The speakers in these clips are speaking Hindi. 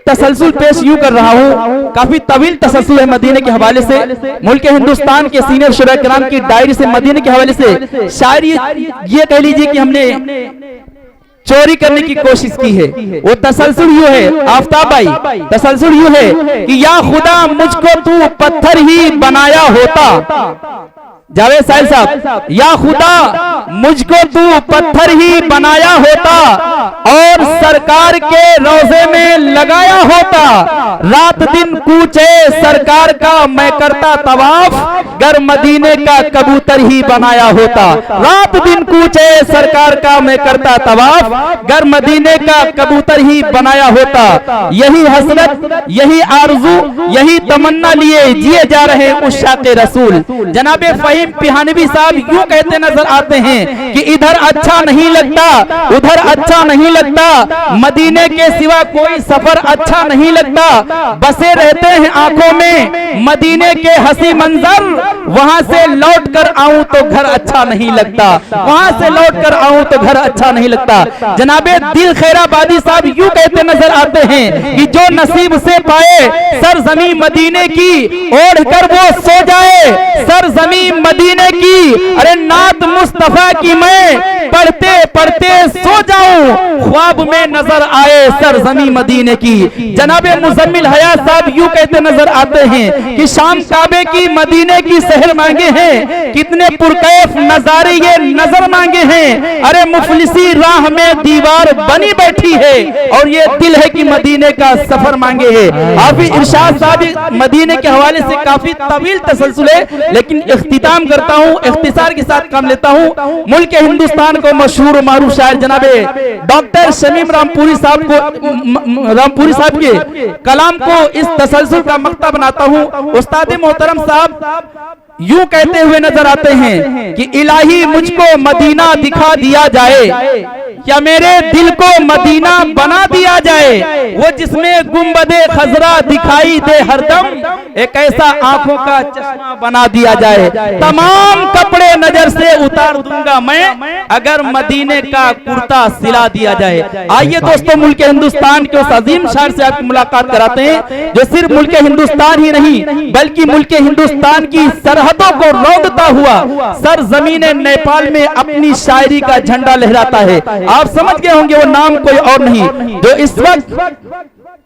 तसलसल पेश यूं कर रहा हूं, काफी तवील तसलसल है मदीने के हवाले से, मुल्क हिंदुस्तान के सीनियर शुरा किराम की डायरी से मदीने के हवाले से शायरी ये कह लीजिए कि हमने चोरी करने की कोशिश की है। वो तसलसल यूं है आफ्ताब भाई, तसलसल यूं है कि या खुदा मुझको तू पत्थर ही बनाया होता, जावेद साहिल साहब, या खुदा मुझको तू पत्थर ही बनाया होता और सरकार के रोजे में लगाया होता, रात दिन कूचे सरकार का मैं करता तवाफ, गर मदीने का कबूतर ही बनाया होता। रात दिन कूचे सरकार का मैं करता तवाफ, गर मदीने का कबूतर ही बनाया होता। यही हसरत, यही आरज़ू, यही तमन्ना लिए जिए जा रहे उश्शाक़े रसूल। जनाबे फहीम पिहानवी साहब यूं कहते नजर आते हैं कि इधर अच्छा नहीं लगता, उधर अच्छा नहीं लगता, मदीने के सिवा कोई सफर अच्छा नहीं लगता, बसे रहते हैं आंखों में मदीने के हंसी मंजर, वहां से लौट कर आऊं तो घर अच्छा नहीं लगता, वहां से लौट कर आऊं तो घर अच्छा नहीं लगता। जनाबे दिल खैराबादी साहब यूं कहते नजर आते हैं कि जो नसीब से पाए सरजमी मदीने की ओढ़ कर वो सो जाए, सरजमी मदीने की, अरे नात मुस्तफा की मैं पढ़ते पढ़ते सो जाऊं, ख्वाब में नजर आए सरजमी मदीने की। जनाबे मुजम्मिल हयात साहब यूं कहते नजर आते हैं कि शाम काबे की मदीने की शहर मांगे हैं, कितने पुरकैफ नजारे ये नजर मांगे हैं, अरे मुफलिसी राह में दीवार बनी बैठी है और ये दिल है कि मदीने का सफर मांगे है। हाफिज इरशाद साहब मदीने के हवाले से काफी तवील तसलसल है, लेकिन इख्तिताम करता हूं, इख्तिसार के साथ काम लेता हूं। मुल्क हिंदुस्तान को मशहूर मारूफ शायर जनाबे डॉक्टर शमीम रामपुरी साहब को, रामपुरी साहब के कलाम को इस तसलसल का मक्ता बनाता हूं। उस्ताद मोहतरम साहब यूं कहते हुए नजर आते हैं कि इलाही मुझको मदीना दिखा दिया जाए, क्या मेरे दिल को मदीना बना दिया जाए, वो जिसमें गुंबदे खजरा दिखाई दे हरदम, एक ऐसा आंखों का चश्मा बना दिया जाए, तमाम कपड़े नजर से उतार दूंगा मैं अगर मदीने का कुर्ता सिला दिया जाए। आइए दोस्तों मुल्क हिंदुस्तान के उस अजीम शायर से आपकी मुलाकात कराते हैं जो सिर्फ मुल्क हिंदुस्तान ही नहीं बल्कि मुल्क हिंदुस्तान की सरहदों को रौंदता हुआ सर जमीन नेपाल में अपनी शायरी का झंडा लहराता है। आप समझ गए होंगे वो नाम कोई और नहीं, जो इस वक्त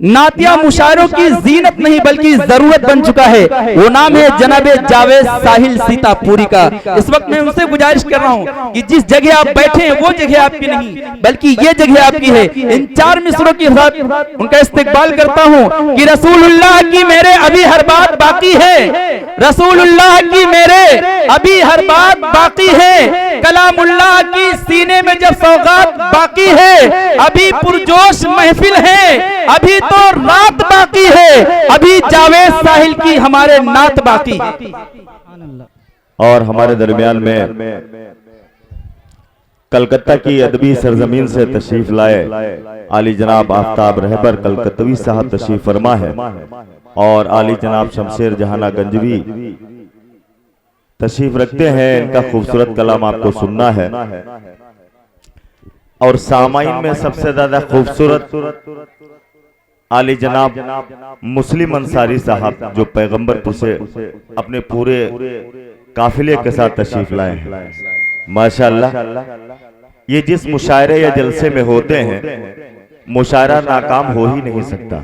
नातिया मुशायरों की जीनत नहीं बल्कि जरूरत बन चुका है, वो नाम है जनाबे जावेद साहिल सीतापुरी का। इस वक्त मैं उनसे गुजारिश कर रहा हूं कि जिस जगह आप बैठे हैं वो जगह आपकी नहीं बल्कि ये जगह आपकी है। इन चार मिसरों के साथ उनका इस्तेकबाल करता हूं कि रसूलुल्लाह की मेरे अभी हर बात बाकी है, रसूलुल्लाह की मेरे अभी हर बात बाकी है, कलामुल्लाह की सीने में जब सौगात बाकी है, अभी पुरजोश महफिल है, अभी तो रात बाकी है, अभी जावेद साहिल की हमारे नात बाकी। और हमारे दरमियान में कलकत्ता की अदबी सरजमीन से तशरीफ लाए आली जनाब आफ्ताब रहबर कलकत्तवी साहब तशरीफ फरमा है और आली जनाब शमशेर जहाना गंजवी तशरीफ रखते हैं। इनका खूबसूरत कलाम आपको सुनना है और सामाइन में सबसे ज्यादा खूबसूरत आली जनाब मुस्लिम अंसारी साहब जो पैगंबरपुर से अपने पूरे काफिले के साथ तशरीफ लाए हैं। माशाअल्लाह ये जिस मुशायरे या जलसे में होते हैं मुशायरा नाकाम हो ही नहीं सकता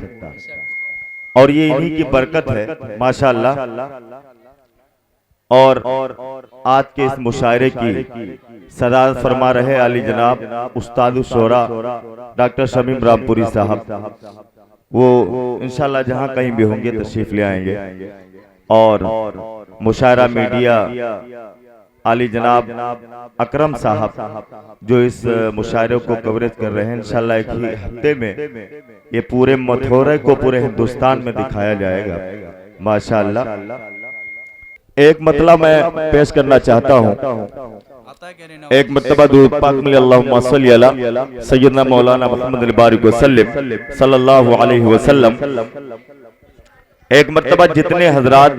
और ये इन्हीं की बरकत है माशाअल्लाह। और आज के इस मुशायरे की सदारत फरमा रहे आली जनाब उस्ताद शोरा डॉक्टर शमीम रामपुरी साहब, वो इंशाल्लाह जहां कहीं भी होंगे तशरीफ ले आएंगे। और मुशायरा मीडिया आली जनाब अकरम साहब जो इस मुशायरे को कवरेज कर रहे हैं, इंशाल्लाह एक ही हफ्ते में ये पूरे मथोरे को पूरे हिंदुस्तान में दिखाया जाएगा माशाअल्लाह। एक मतलब मैं पेश करना चाहता हूँ, एक मरतबा दुरूद पाक में अल्लाहुम्मा सल्ली अला सय्यदना मौलाना मुहम्मद बारिक वसल्लम सल्लल्लाहु अलैहि वसल्लम। एक मरतबा जितने हजरात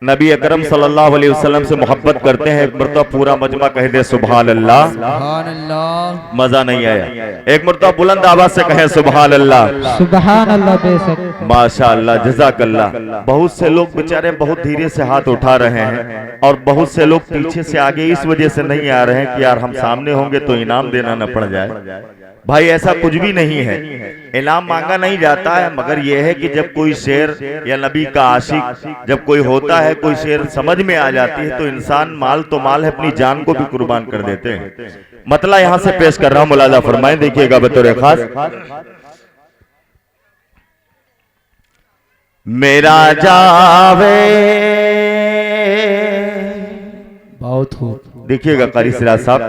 नबी अकरम सल्लल्लाहु अलैहि वसल्लम से मोहब्बत करते हैं, एक मरतबा पूरा मजमा कह दे सुभान अल्लाह। सुभान अल्लाह। मजा नहीं आया, एक मरतबा बुलंद आवाज से कहें सुभान अल्लाह। सुभान अल्लाह। बेशक माशाअल्लाह, जज़ाकल्लाह। बहुत से लोग बेचारे बहुत धीरे से हाथ उठा रहे हैं और बहुत से लोग पीछे से आगे इस वजह से नहीं आ रहे हैं कि यार हम सामने होंगे तो इनाम देना न पड़ जाए। भाई ऐसा कुछ भी नहीं है, इनाम मांगा नहीं जाता है, मगर यह है कि जब कोई शेर या नबी का आशिक जब कोई होता है, कोई शेर समझ में आ जाती है तो इंसान माल तो माल है, अपनी जान को भी कुर्बान कर देते हैं। मतलब यहां से पेश कर रहा हूं, मुलाजा फरमाएं, देखिएगा बतौर खास। मेरा जावे बहुत खूब। देखिएगा कारी सिराज साहब,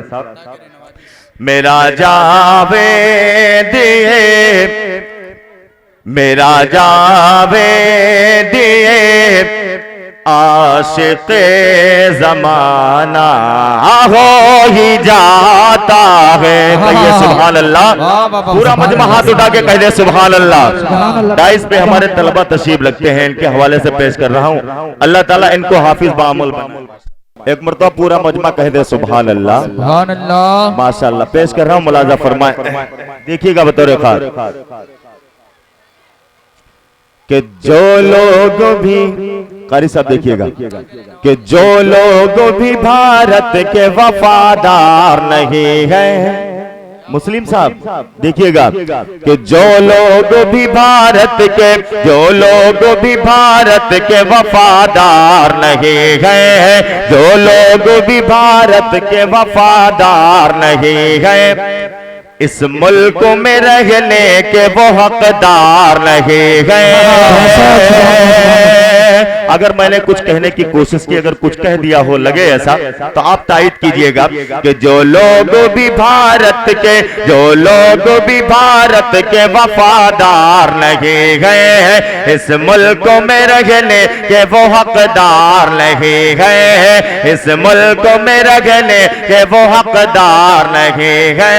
मेरा जावे दिए, मेरा जावे दिए आशिक़ ज़माना हो ही जाता है। कहिए सुभान अल्लाह। पूरा मजमा हाथ उठा के कह दे सुभान अल्लाह। डाइस पे हमारे तलबा तशरीफ लगते हैं, इनके हवाले से पेश कर रहा हूँ। अल्लाह ताला इनको हाफिज बाअमल बनाए। एक मरतबा पूरा मजमा कह दे सुभान अल्लाह। सुभान अल्लाह। माशाअल्लाह। पेश कर रहा हूँ, मुलाजा फरमाए, देखिएगा बतौर खास कि जो लोग भी, कारी साहब देखिएगा, कि जो लोग भी भारत के वफादार नहीं है, मुस्लिम साहब देखिएगा, कि जो लोग भी भारत के, जो लोग भी भारत के वफादार नहीं है, जो लोग भी भारत के वफादार नहीं है, इस मुल्क में रहने के वो हकदार नहीं है। अगर मैंने कुछ कहने की कोशिश की, अगर कुछ कह दिया हो लगे ऐसा, तो आप तायद कीजिएगा कि जो लोग भी भारत के, जो लोग भी भारत के वफादार नहीं है, इस मुल्क में रहने के वो हकदार नहीं है, इस मुल्क में रहने के वो हकदार नहीं है।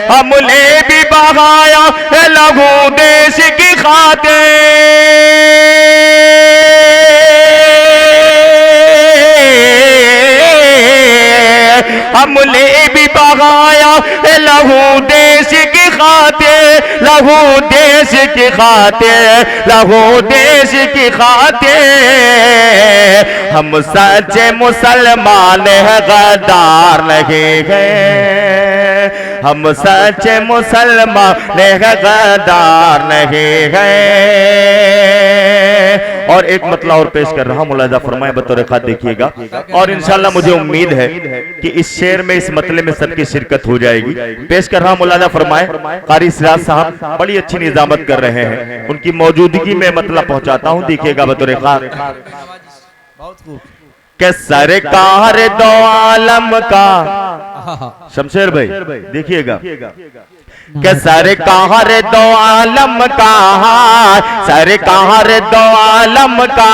हमने भी बहाया लहू देश की खातिर, हमने भी बहाया लहू देश की खातिर, लहू देश की खातिर, लहू देश की खातिर। हम सच्चे मुसलमान हैं, गद्दार नहीं हैं, हम सच्चे मुसलमान हैं, गद्दार नहीं हैं। और एक मतला और पेश कर रहा हूं, मुलाजा फरमाए बतौर खास देखिएगा, और इंशाल्लाह मुझे उम्मीद है कि इस शेर में, इस मतले में सबकी शिरकत हो जाएगी। पेश कर रहा हूं, मुलाजा फरमाए, कारी सिराज साहब बड़ी अच्छी निजामत कर रहे हैं, उनकी मौजूदगी में मतला पहुंचाता हूं, देखिएगा बतौर खास। के सरकार दो आलम का, शमशेर भाई देखिएगा, के सरकार दो आलम का, सरकार दो आलम का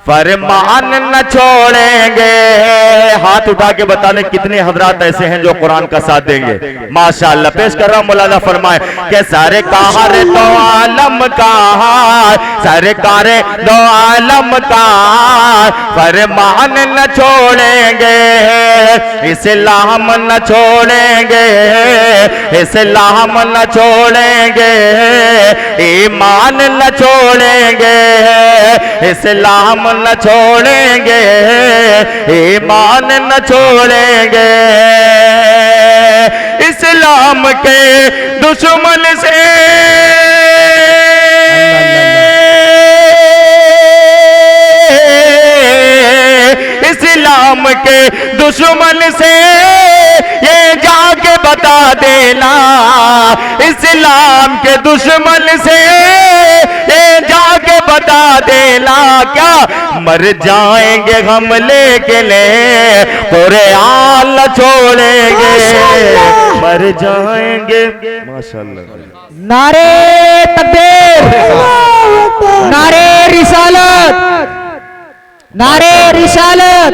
फरमान न छोड़ेंगे। हाथ उठा के बताने कितने हजरात ऐसे हैं जो कुरान का साथ देंगे। माशाअल्लाह। पेश कर रहा हूं, मुलाजा फरमाए, के सरकार दो आलम का, सरकार दो आलम का फरमान न छोड़ेंगे, इस्लाम न छोड़ेंगे, इस्लाम न छोड़ेंगे, ईमान न छोड़ेंगे, इस्लाम न छोड़ेंगे, ईमान न छोड़ेंगे। इस्लाम के दुश्मन से, इस्लाम के दुश्मन से ये जाके बता देना, इस्लाम के दुश्मन से ये जाके बता देना, क्या मर जाएंगे हम लेकिन कुरान न छोड़ेंगे, मर जाएंगे। माशाअल्लाह। नारे तकबीर, नारे रिसालत, नारे रिसालत।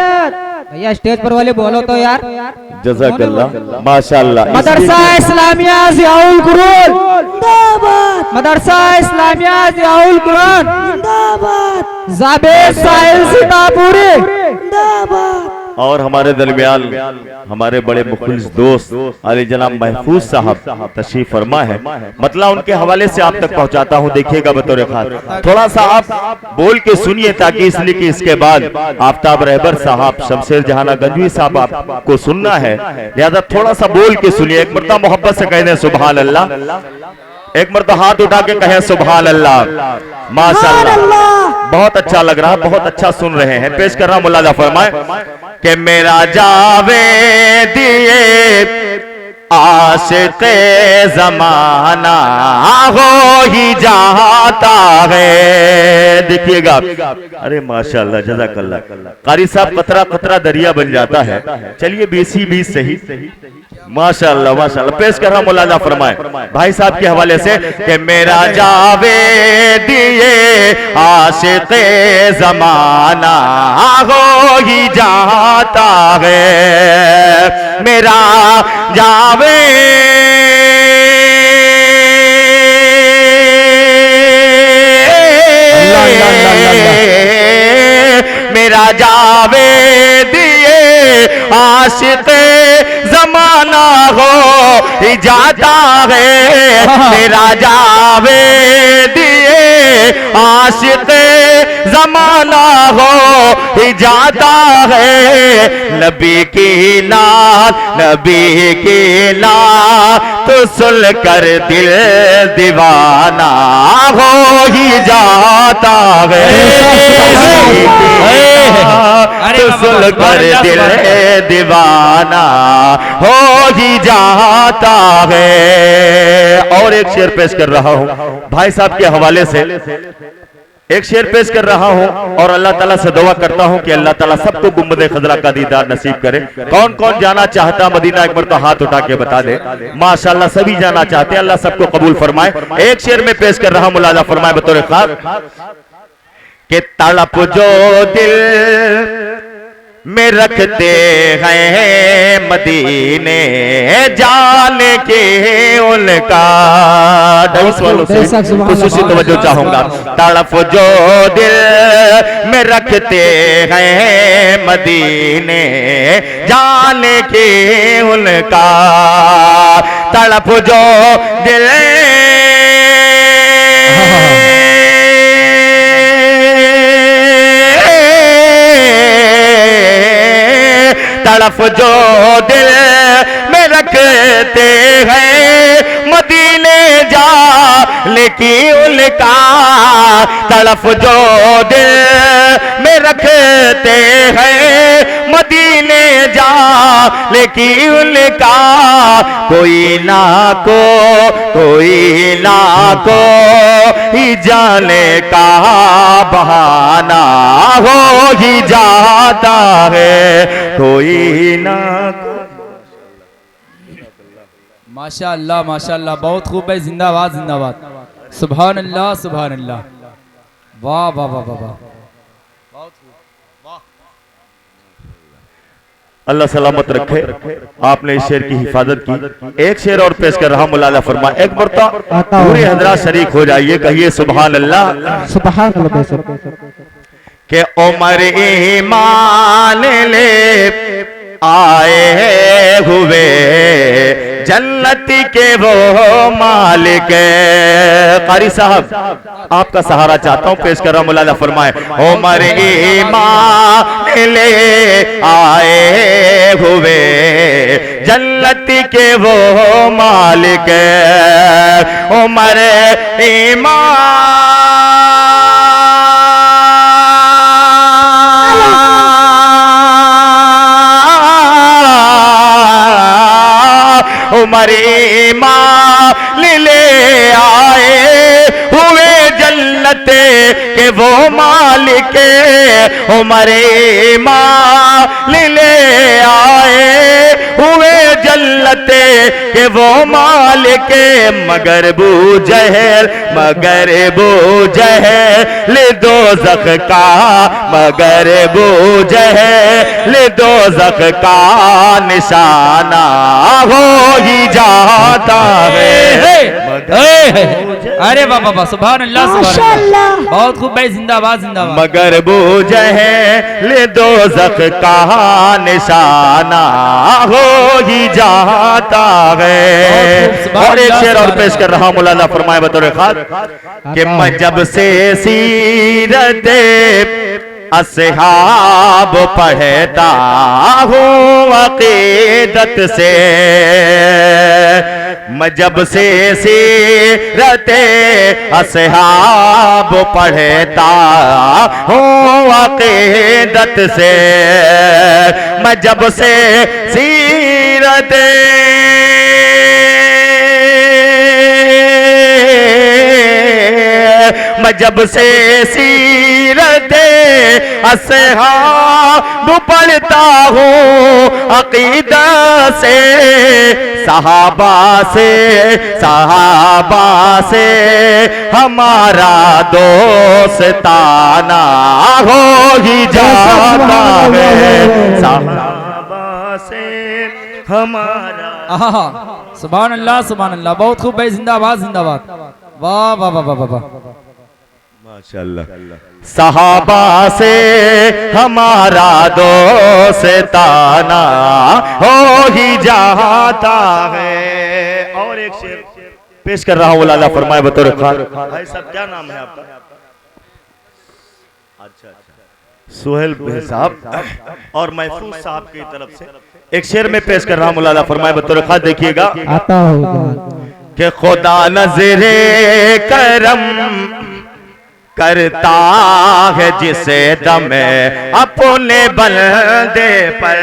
भैया स्टेज पर वाले बोलो तो यार। जज़ाकल्लाह। माशाअल्लाह। मदरसा इस्लामिया ज़ियाउल कुरून जिंदाबाद, मदरसा इस्लामिया जियाउल कुरान जाबेद साहिल सीतापुरी और हमारे दरमियान हमारे बड़े मुखलिस दोस्त अली जनाब महफूज साहब तशरीफ फरमा है, मतलब उनके हवाले से आप तक पहुंचाता हूं। देखिएगा बतौर खास थोड़ा सा आप बोल के सुनिए, ताकि इसलिए कि इसके बाद आफ्ताब रहबर साहब, शमशेर जहाना गंजवी साहब आपको सुनना है, लिहाजा थोड़ा सा बोल के सुनिए। एक मरतबा मोहब्बत से कह दें सुभान अल्लाह, एक मरतबा हाथ उठा के कहें सुभान अल्लाह। माशाअल्लाह, बहुत अच्छा लग रहा है, बहुत अच्छा सुन रहे हैं। पेश कर रहा हूं, मुल्ला फरमाए कि मेरा जावे दिए आशिक़े ज़माना हो ही जाता है। देखिएगा, अरे माशाअल्लाह, जज़ाकल्लाह। कारी साहब, कतरा कतरा दरिया बन जाता है। चलिए 20-20 सही, माशाअल्लाह माशाअल्लाह। पेश कर रहा मुलाजा फरमाए भाई साहब के हवाले से कि मेरा जावे दिए आशिक़े ज़माना हो ही जाता है, मेरा जावे मेरा जावे दिए आशिक़े ज़माना हो ही जाता है, मेरा जावे दिए आशिक़े ज़माना हो ही जाता है। नबी की नात, नबी की नात तो सुन कर दिल दीवाना हो ही जाता है, तो सुन कर दिल दीवाना हो ही जाता है। और एक शेर पेश कर रहा हूं भाई साहब के हवाले से, एक शेर पेश कर रहा हूं और अल्लाह ताला से दुआ करता हूं कि अल्लाह ताला सबको गुंबद खजरा का दीदार नसीब करे। कौन कौन जाना चाहता मदीना, एक बार तो हाथ उठा के बता दे। माशाअल्लाह, सभी जाना चाहते हैं, अल्लाह सबको कबूल फरमाए। एक शेर में पेश कर रहा हूं, मुलाजा फरमाए बतौर खास कि तड़प जो दिल में रखते हैं मदीने जाने के उनका, डाइस वालों से खुसूसी तवज्जो चाहूंगा। तड़प जो दिल में रखते हैं मदीने जाने के उनका, तड़प जो दिल तड़प जो दिल में रखते हैं मदीने जा लेकिन उनका, तड़प जो दिल में रखते हैं मदीने जा लेकिन उनका, कोई ना को ही जाने का बहाना हो ही जाता है, कोई ना को। माशाअल्लाह माशाअल्लाह, बहुत खूब है। जिंदाबाद जिंदाबाद, सुभान अल्लाह सुभान अल्लाह, वाह वाह वाह वाह वाह, अल्लाह सलामत रखे। आपने इस शेर की हिफाजत की। एक शेर और पेश कर रहा हूं, मुलाजा फरमा। एक मरता पूरे हजरात शरीक हो जाइए, कहिए सुभान अल्लाह सुभान अल्लाह। के उमर ईमान ले आए हुए जन्नती के वो मालिक। कारी साहब, आपका सहारा चाहता हूं, पेश कर रहा हूं, मुलाजा फरमाए। उमर ईमान ले आए हुए जन्नती के वो मालिक, उमर ईमान उमर ईमान ले आए हुए जन्नत के वो मालिक, उमर ईमान ले आए हुए जन्नत के वो मालिक, मगर बू जहल दोज़ख का, मगर बू जहल दोज़ख का निशाना हो ही जाता है, अरे वाह वाह वाह, सुभान अल्लाह सुभान अल्लाह, बहुत खूब भाई, जिंदाबाद जिंदाबाद। मगर बूझ है ले दोज़ख का निशाना हो ही जाता है। और एक शेर और पेश कर रहा हूं, मौलाना फरमाए बतौर खास कि मैं जब से सीरत असहाब पढ़ता हूँ अकीदत से, मैं जब से सीरत असहाब पढ़ता हूँ अकीदत से, मैं जब से सीरत मैं जब से सीरत असहाब पढ़ता हूँ अकीदत से, सहाबा से हमारा दोस्ताना हो ही जाता है, सहाबा से हमारा। आहा, सुभान अल्लाह सुभान अल्लाह, बहुत खूब भाई, जिंदाबाद जिंदाबाद, वाह वाह वाह वाह वाह, माशाअल्लाह। सहाबा से हमारा दोस्ताना हो ही जाता है। और एक शेर पेश कर रहा हूँ, मौलाना फरमाए बतौर खास। भाई साहब क्या नाम है आपका? अच्छा, सुहेल भाई साहब और महफूज साहब की तरफ से एक शेर में पेश कर रहा हूँ, मौलाना फरमाए बतौर खास। देखिएगा, आता होगा कि खुदा नजरे करम करता है जिसे दम अपने बंदे पर,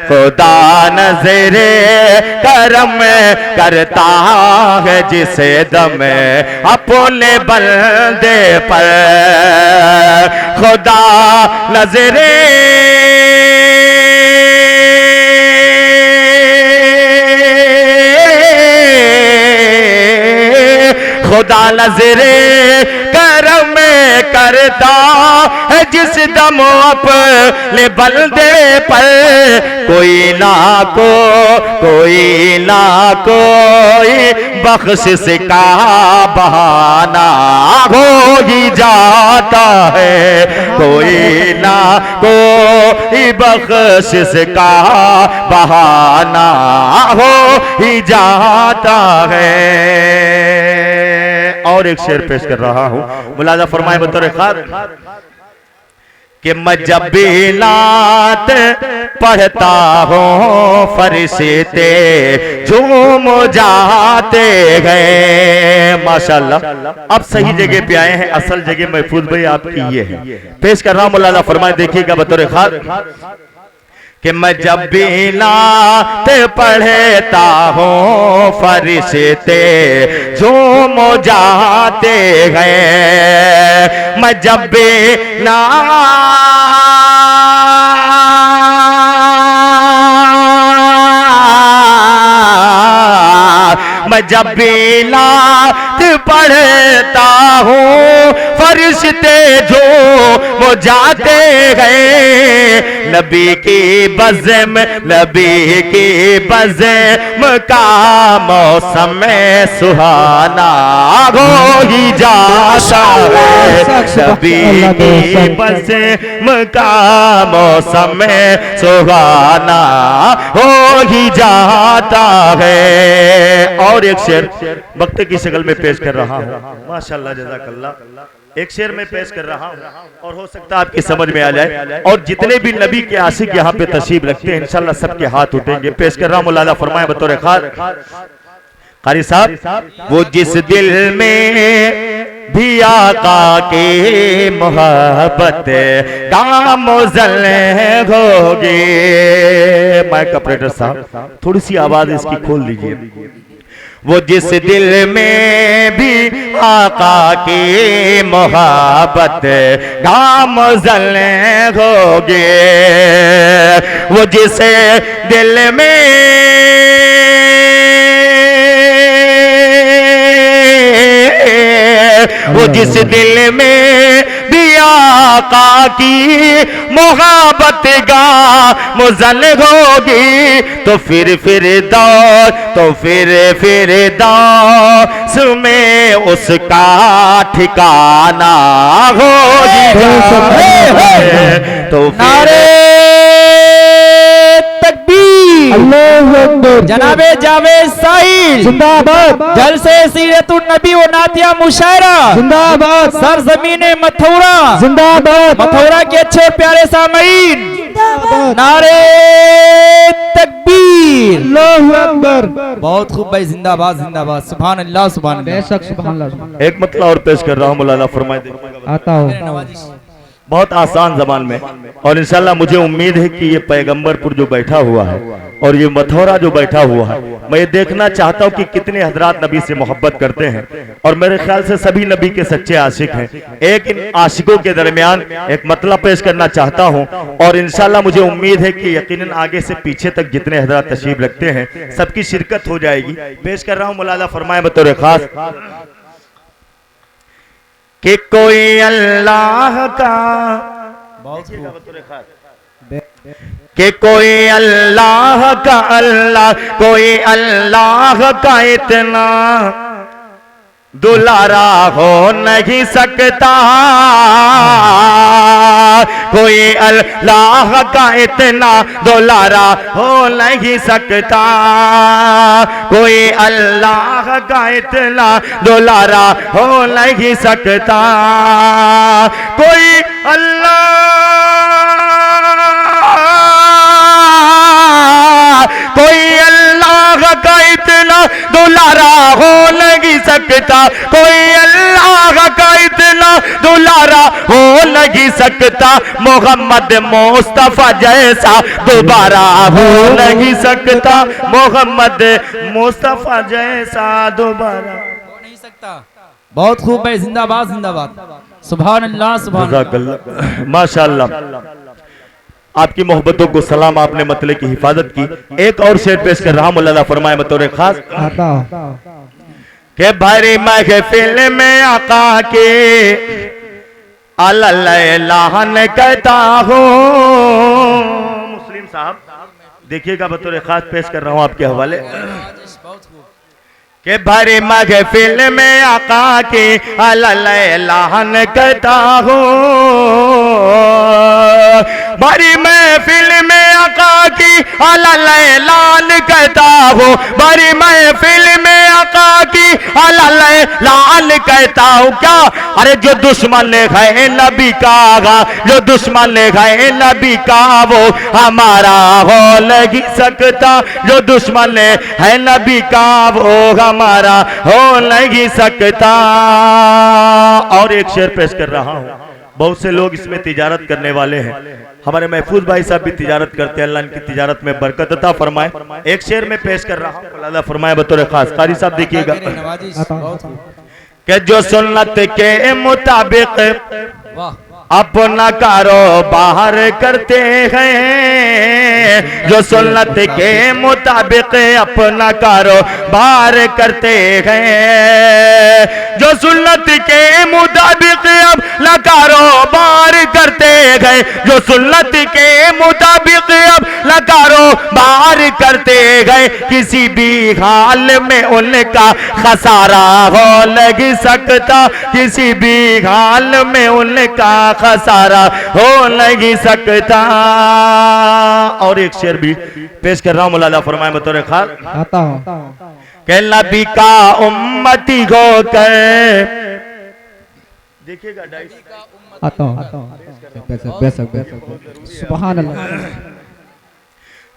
खुदा नजरे करम करता है जिसे दम अपने बंदे पर, खुदा नजरे खुदा नजरे करम करता है जिस दम अपने बंदे पर, कोई ना कोई बख्शिश का बहाना हो ही जाता है, कोई ना कोई बख्शिश का बहाना हो ही जाता है। और एक शेर पेश कर रहा हूं, मुलाजा फरमाए बतौर खास कि मैं जब भी नात पढ़ता हूँ फरिश्ते झूम जाते गए। माशाअल्लाह, अब सही जगह पे आए हैं, असल जगह महफूज भाई आपकी ये है। पेश कर रहा हूँ, मुलाजा फरमाए, देखिएगा बतौर खास कि मैं जब भी नात पढ़ता हूँ फरिश्ते झूम जाते गए, मैं जब भी मैं जब भी नात पढ़ता हूँ फरिश्ते जो जाते गए, नबी की बज़म का मौसम में सुहाना हो ही जाता है, नबी की बज़म का मौसम में सुहाना हो ही जाता है। और एक शेर वक्त की शक्ल में पेश कर रहा हूँ, माशाअल्लाह जज़ाकल्लाह। एक शेर में पेश कर रहा हूँ और हो सकता है आपकी समझ में आ जाए, और जितने भी नबी के आशिक यहाँ पे तशरीफ रखते हैं इंशाल्लाह सबके हाथ उठेंगे। पेश कर रहा हूँ, मौलाना फरमाए बतौर खास, कारी साहब, वो जिस दिल में भी आका की मोहब्बत कामोजल होगी। माइक ऑपरेटर साहब थोड़ी सी आवाज इसकी खोल दीजिए। वो जिस दिल में भी आका की मोहब्बत कामोजल होगी, वो जिस दिल में वो जिस दिल में भी आका की मोहब्बत गा मुजल होगी तो फिर दास में उसका ठिकाना होगी। तो नारे तकबीर, अल्लाहु अकबर। जनाबे जावेद साहिल जिंदाबाद जलसे सीरतुन नबी व नातिया मुशायरा जिंदाबाद सरजमीन मथुरा जिंदाबाद मथुरा के अच्छे और प्यारे सामीन नारे तकबीर, अल्लाहु अकबर। बहुत खूब भाई, जिंदाबाद जिंदाबाद, सुभान अल्लाह सुभान अल्लाह। बेशक सुभान अल्लाह। एक मतलब और पेश कर रहा हूँ, मौलाना फरमाए। आता हो बहुत आसान जबान में, और इंशाल्लाह मुझे उम्मीद है कि ये पैगंबरपुर जो बैठा हुआ है और ये मथुरा जो बैठा हुआ है, मैं ये देखना चाहता हूँ कि कितने हजरात नबी से मोहब्बत करते हैं, और मेरे ख्याल से सभी नबी के सच्चे आशिक हैं। एक इन आशिकों के दरमियान एक मतलब पेश करना चाहता हूँ, और इंशाल्लाह मुझे उम्मीद है कि यकीनन आगे से पीछे तक जितने हजरात तशरीफ रखते हैं सबकी शिरकत हो जाएगी। पेश कर रहा हूँ, मौलाना फरमाए बतौर खास कि कोई अल्लाह का, कि कोई अल्लाह का अल्लाह, कोई अल्लाह का इतना दुलारा हो नहीं सकता, कोई अल्लाह का इतना दुलारा हो नहीं सकता, कोई अल्लाह का इतना दुलारा हो नहीं सकता, कोई अल्लाह का इतना दुलारा हो नहीं सकता, कोई अल्लाह का इतना दुलारा हो नहीं सकता, मोहम्मद मुस्तफा जैसा दोबारा हो नहीं सकता, मोहम्मद मुस्तफा जैसा दोबारा हो नहीं सकता। बहुत खूब भाई, जिंदाबाद जिंदाबाद, सुभान अल्लाह सुभान अल्लाह। माशाअल्लाह, आपकी मोहब्बतों को सलाम, आपने मतले की हिफाजत की। एक और शेर पेश कर रहा हूं, मौलाना फरमाए बतौर खास आता हो के भारी महफिल में आका के अल्लाह कहता हूं। मुस्लिम साहब देखिएगा, बतौर खास पेश कर रहा हूं आपके हवाले के भारी महफिल में आका के अल्लाह कहता हूं, भारी महफिल में आका की अल्लाह कहता हूँ, भारी महफिल में आका की अल्लाह कहता हूँ। क्या अरे जो दुश्मन है नबी का, जो दुश्मन है नबी का वो हमारा हो नहीं सकता, जो दुश्मन है नबी का वो हमारा हो नहीं सकता। और एक शेर पेश कर रहा हूँ, बहुत से लोग इसमें तिजारत करने वाले हैं, हमारे महफूज भाई साहब भी तिजारत करते हैं, अल्लाह इनकी तिजारत में बरकत अता फरमाए। एक शेर में पेश कर रहा हूँ, अल्लाह फरमाए बतौर खास, कारी साहब देखिएगा कि जो सुन्नत के मुताबिक अपना कारोबार करते हैं, जो सुन्नत के मुताबिक अपना कारोबार करते हैं, जो सुन्नत के मुताबिक अपना कारोबार करते हैं, जो सुन्नत के मुताबिक अपना कारोबार करते गए, किसी भी हाल में उनका खसारा हो नहीं सकता, किसी भी हाल में उनका खसारा हो नहीं सकता। और एक शेर भी पेश कर रहा हूं, मौलाना फरमाए बतौर खास आता हूँ कि नबी का उम्मती होकर, देखिएगा आता हूँ सुभान अल्लाह।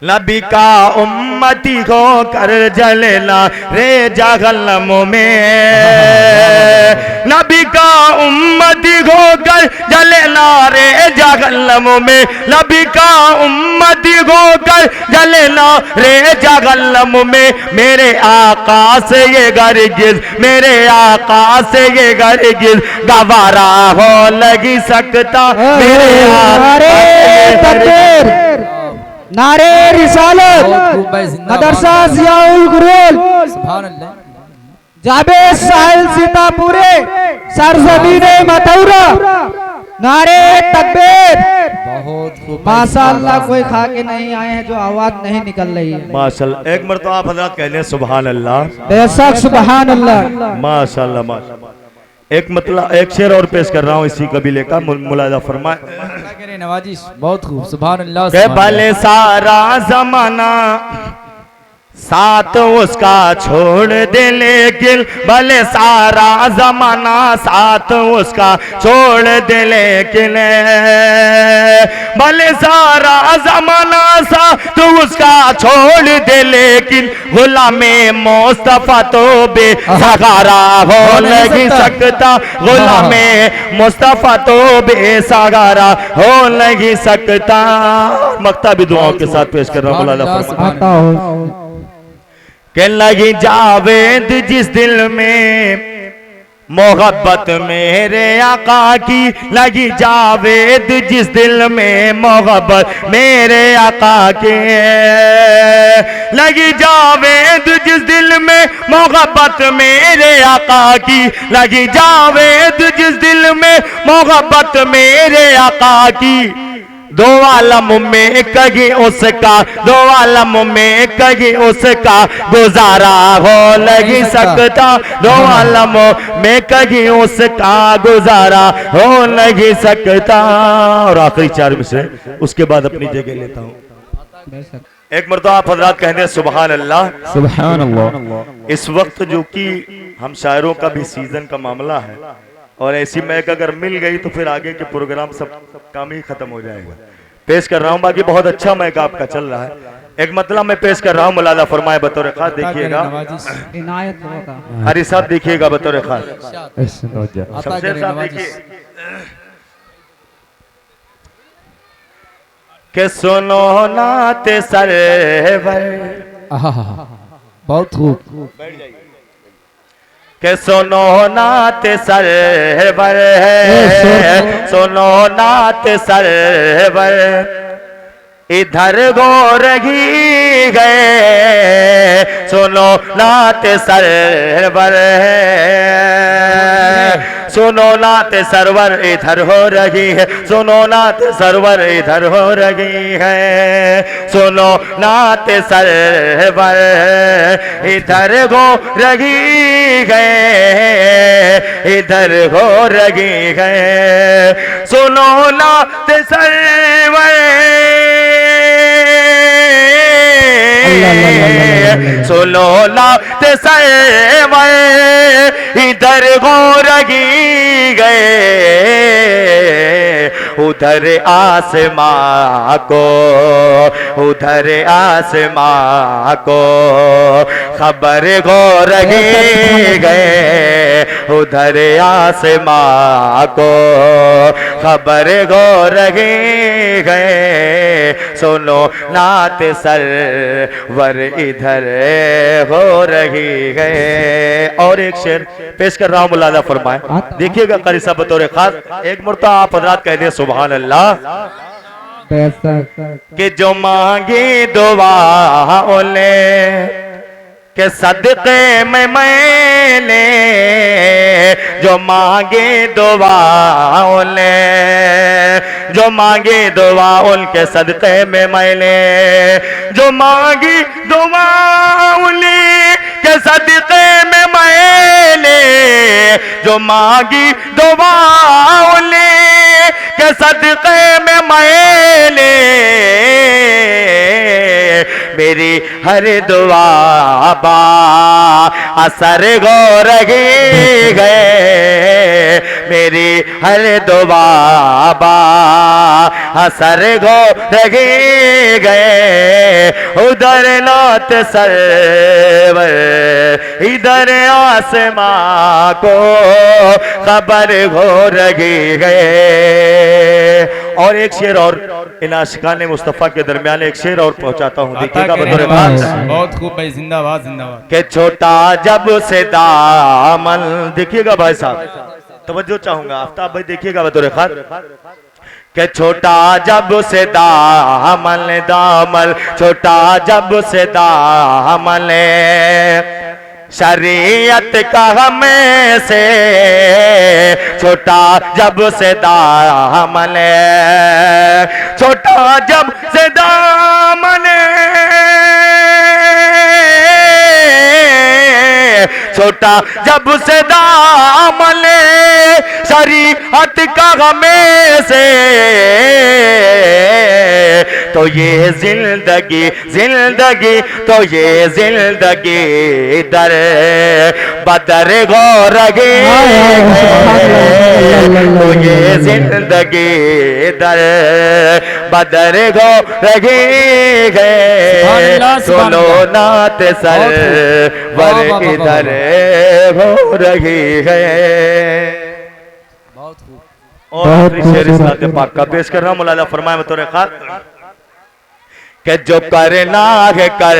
नबी का उम्मती होकर जलना रे जहन्नम में, नबी का उम्मती होकर जलना रे जहन्नम में, नबी का उम्मती होकर जलना रे जहन्नम में। मेरे आका से ये गर्गिज, मेरे आका से ये गर्गिज गवारा हो नहीं सकता, मेरे तकबीर, नारे रिसालत, मदरसा जियाउल गुरूल, जावेद साहिल सीतापुरे, सरजमीन मथुरा, नारे तकबीर। बहुत खूब भाई, माशाअल्लाह, कोई खा के नहीं आए हैं जो आवाज नहीं निकल रही है। माशाल्लाह, एक मरतबा आप हजरत कह लें सुभान अल्लाह। बेशक सुभान अल्लाह। माशाल्लाह माशाल्लाह। एक मतलब एक शेर और पेश कर रहा हूँ इसी कबीले का, मुलाजा फरमाए। अल्लाह करे नवाजिश, बहुत खूब, सुभान अल्लाह के सुभान भले सारा जमाना साथ उसका छोड़ दे, लेकिन भले सारा जमाना साथ उसका छोड़ दे, लेकिन भले सारा जमाना साथ उसका छोड़ दे, लेकिन गुलामे मुस्तफा तो बेसहारा हो नहीं सकता, गुलामे मुस्तफा तो बेसहारा हो नहीं सकता। मक्ता भी दुआओं के साथ पेश कर रहा हूँ, मुलाजा फरमाए। आता हो के लगी जावेद जिस दिल में मोहब्बत मेरे आका की, लगी जावेद जिस दिल में मोहब्बत मेरे आका की, लगी जावेद जिस दिल में मोहब्बत मेरे आका की, लगी जावेद जिस दिल में मोहब्बत मेरे आका की। दो आलम में कहीं उसका, दो आलम में कहीं उसका गुजारा हो नहीं सकता, दो आलम में कहीं उसका गुजारा हो नहीं सकता। और आखिरी चार मिसरे उसके बाद अपनी जगह लेता हूँ। एक मरतबा आप हजरात कह दें सुभान अल्लाह। सुभान अल्लाह। इस वक्त जो कि हम शायरों का भी सीजन का मामला है, और ऐसी महक अगर मिल गई तो फिर आगे के प्रोग्राम सब काम ही खत्म हो जाएगा। पेश कर रहा हूँ, बाकी बहुत अच्छा महक आपका चल रहा है। एक मतलब मैं पेश कर रहा हूँ, मुलाजा फरमाए बतौर खास, देखिएगा इनायत होगा। हरी साहब देखिएगा बतौर खास, अता शमशेर करे साहब नवाजिश। देखिए के सुनो नाते सरवर, बहुत खूब, के सुनो नात सरवर है, सुनो नात सरवर, इधर गोरगी गए, सुनो नात सरवर है, सुनो नात सरवर इधर हो रही है, सुनो नात सरवर इधर हो रही है, सुनो नात सरवर इधर हो रही गए, इधर हो रही गए, सुनो नात सरवर, सुनो नात सरवर इधर हो रही गए, उधर आसमां को, उधर आसमां को खबर हो रही गए, उधर आसमां को खबर हो रही गए, सुनो नात सरवर इधर हो रही गए। और एक शेर पेश कर रहा हूँ, मुलाजा फरमाए, देखिएगा कारी साहब बतौर खास। एक मुर्ता आप हजरात कह दिए सुभान अल्लाह। कि जो मांगे दुआ ओले के सदके में मैंने, जो मांगे दुआ ओले, जो मांगे दुआ उनके सदके में मैंने, जो मांगी दुआ उन्हीं के सदके में मैंने, जो मांगी दुआ उन्हीं के सदके में मैंने, मेरी हर दुआ बा असर हो रही गए, मेरी हर दुआ बा असर हो रही गए, उधर नात सरवर इधर आसमां को खबर हो रही गए। और एक शेर और इन आशिकाने मुस्तफा के दरमियान एक शेर और पहुंचाता हूं, देखिएगा बतौर खास। बहुत खूब भाई, जिंदाबाद जिंदाबाद। के छोटा जब से दामन, देखिएगा भाई साहब तवज्जो चाहूंगा, आफ्ताब भाई देखिएगा बतौर खास। के छोटा जब से दामन, दामन छोटा जब से दामन, शरीयत का हमें से छोटा जब से दामन, छोटा जब से दामन, छोटा जब से दामन शरीयत का हमें से, तो ये जिंदगी जिंदगी तो ये जिंदगी दर बदर गो रहे, तो ये जिंदगी दर बदर गो रहे गए, सुनो नात सर वर इधर हो रही है। और शेर पाक का पेश कर रहा हूं, मौलाना फरमाए में तोरे खार कि जो करना है कर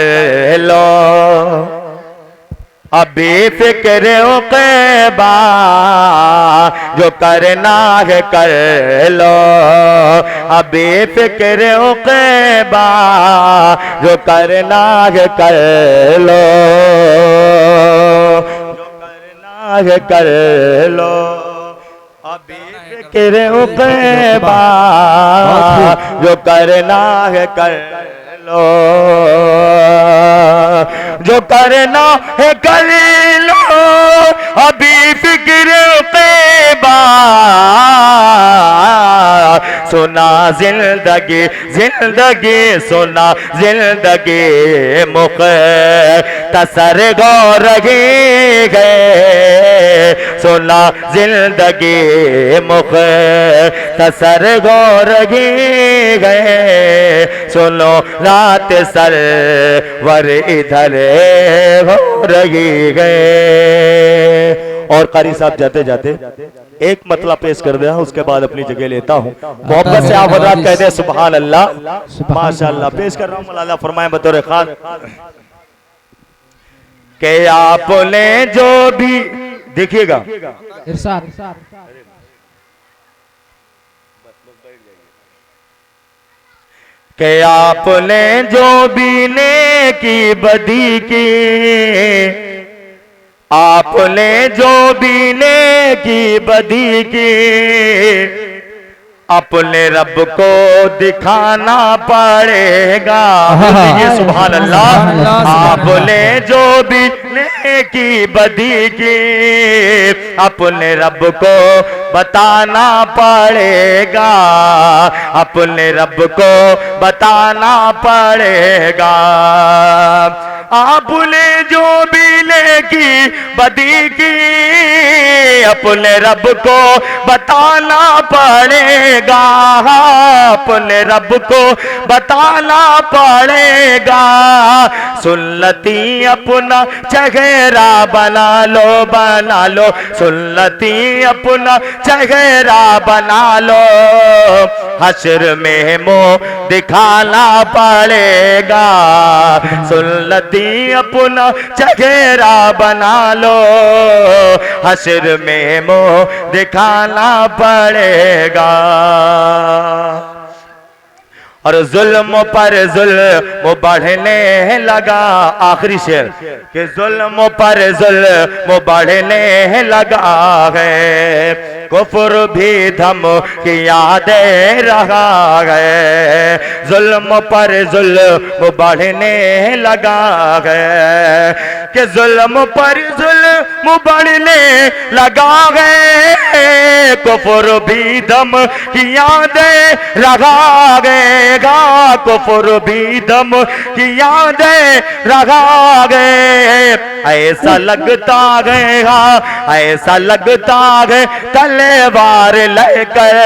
लो, अभी फिक्र उक़बा, जो करना है कर लो, अभी फिक्र उक़बा, जो करना है कर लो, जो करना है कर लो, अभी फिक्र उक़बा, जो करना है कर लो, जो करना है कर लो, अभी फिक्र उक़बा, सुना जिंदगी जिंदगी सुना जिंदगी मुख्तसर गौर गए, सुना जिंदगी मुख्तसर गौर गए, सुनो रात सर वर इधर हो रही गए। और कारी साहब जाते जाते एक मतला पेश कर दिया, उसके बाद अपनी जगह लेता हूँ। मोहब्बत से आप हज़रात कहते हैं सुभान अल्लाह माशाअल्लाह। पेश कर रहा हूँ, मौलाना फरमाए बतौर खास के आपने जो भी देखिएगा इरशाद कि आपने जो भी नेकी बदी की, आपने जो भी नेकी बदी की, अपने रब को दिखाना पड़ेगा। बोलिए सुभान अल्लाह। आपने जो भी नेकी बदी की, अपने रब को बताना पड़ेगा, अपने रब को बताना पड़ेगा। आपने जो भी नेकी बदी की, अपने रब को बताना पड़ेगा, अपने रब को बताना पड़ेगा। सुन्नती अपना चेहरा बना लो, बना लो, सुन्नती अपना चेहरा बना लो, हश्र में मुंह दिखाना पड़ेगा। सुन्नती अपना चेहरा बना लो, हश्र में मुंह दिखाना पड़ेगा। और जुल्म पर जुल्म बढ़ने लगा, आखिरी शेर कि जुल्म पर जुल्म बढ़ने लगा है, कुफ्र भी धमकियां दे रहा है। जुल्म पर जुल्म बढ़ने लगा है कि जुल्म पर जुल्म बढ़ने लगा है, कुफ्र भी धमकियां दे रहा है, कुफ्र भी धमकियां दे रहा है। ऐसा लगता गया, ऐसा लगता है तलवार लेकर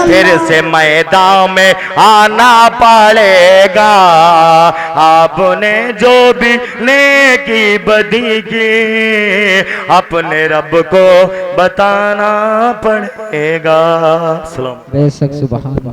फिर से मैदान में आना पड़ेगा। आपने जो भी नेकी बदी की, अपने रब को बताना पड़ेगा। बेशक सुभान